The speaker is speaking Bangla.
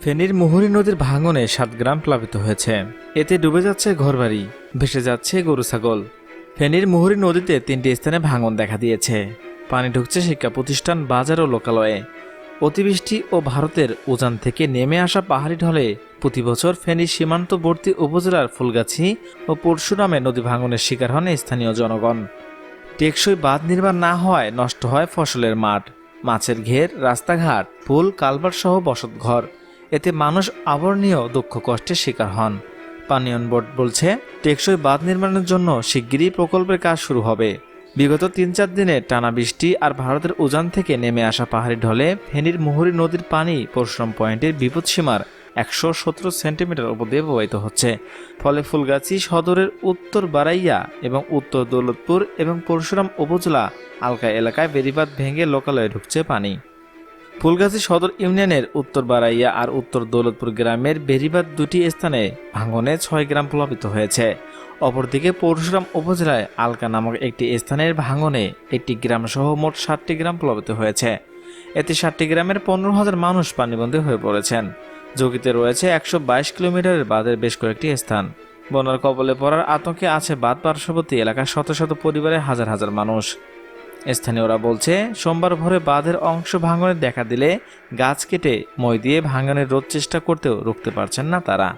ফেনীর মুহুরী নদীর ভাঙনে ৭ গ্রাম প্লাবিত হয়েছে। এতে ডুবে যাচ্ছে ঘরবাড়ি, ভেসে যাচ্ছে গরু ছাগল। ফেনীর মুহুরী নদীতে ৩টি স্থানে ভাঙন দেখা দিয়েছে। পানি ঢুকছে শিক্ষা প্রতিষ্ঠান, বাজার ও লোকালয়ে। অতিবৃষ্টি ও ভারতের উজান থেকে নেমে আসা পাহাড়ি ঢলে প্রতি বছর ফেনীর সীমান্তবর্তী উপজেলার ফুলগাছি ও পরশুরামে নদী ভাঙনের শিকার হন স্থানীয় জনগণ। টেকসই বাঁধ নির্মাণ না হওয়ায় নষ্ট হয় ফসলের মাঠ, মাছের ঘের, রাস্তাঘাট, পুল, কালভার্ট সহ বসতঘর। এতে মানুষ অবর্ণীয় দুঃখ কষ্টের শিকার হন। পানীয়ন বোর্ড বলছে, টেকসই বাঁধ নির্মাণের জন্য শিগগিরই প্রকল্পের কাজ শুরু হবে। বিগত ৩-৪ দিনে টানা বৃষ্টি আর ভারতের উজান থেকে নেমে আসা পাহাড়ি ঢলে ফেনীর মুহুরী নদীর পানি পরশুরাম পয়েন্টের বিপদসীমার ১১৭ সেন্টিমিটার উপর দিয়ে প্রবাহিত হচ্ছে। ফলে ফুলগাছি সদরের উত্তর বারাইয়া এবং উত্তর দৌলতপুর এবং পরশুরাম উপজেলা আলকা এলাকায় বেড়িবাঁধ ভেঙে লোকালয়ে ঢুকছে পানি। ফুলগাছি সদর ইউনিয়নের উত্তর বারাইয়া আর উত্তর দৌলতপুর গ্রামের বেড়িবাঁধ দুটি স্থানে ভাঙনে ৬ গ্রাম প্লাবিত হয়েছে। অপরদিকে পরশুরাম উপজেলায় আলকা নামক একটি স্থানের ভাঙনে একটি গ্রাম সহ মোট ৭টি গ্রাম প্লাবিত হয়েছে। এতে ৭টি গ্রামের ১৫,০০০ মানুষ পানিবন্দী হয়ে পড়েছেন। ঝুঁকিতে রয়েছে ১২২ কিলোমিটারের বাঁধের বেশ কয়েকটি স্থান। বন্যার কবলে পড়ার আতঙ্কে আছে বাঁধ পার্শ্ববর্তী এলাকার শত শত পরিবারের হাজার হাজার মানুষ। স্থানীয়রা বলছে, সোমবার ভোরে বাঁধের অংশ ভাঙনে দেখা দিলে গাছ কেটে মই দিয়ে ভাঙনের রোধ চেষ্টা করতেও রুখতে পারছেন না তারা।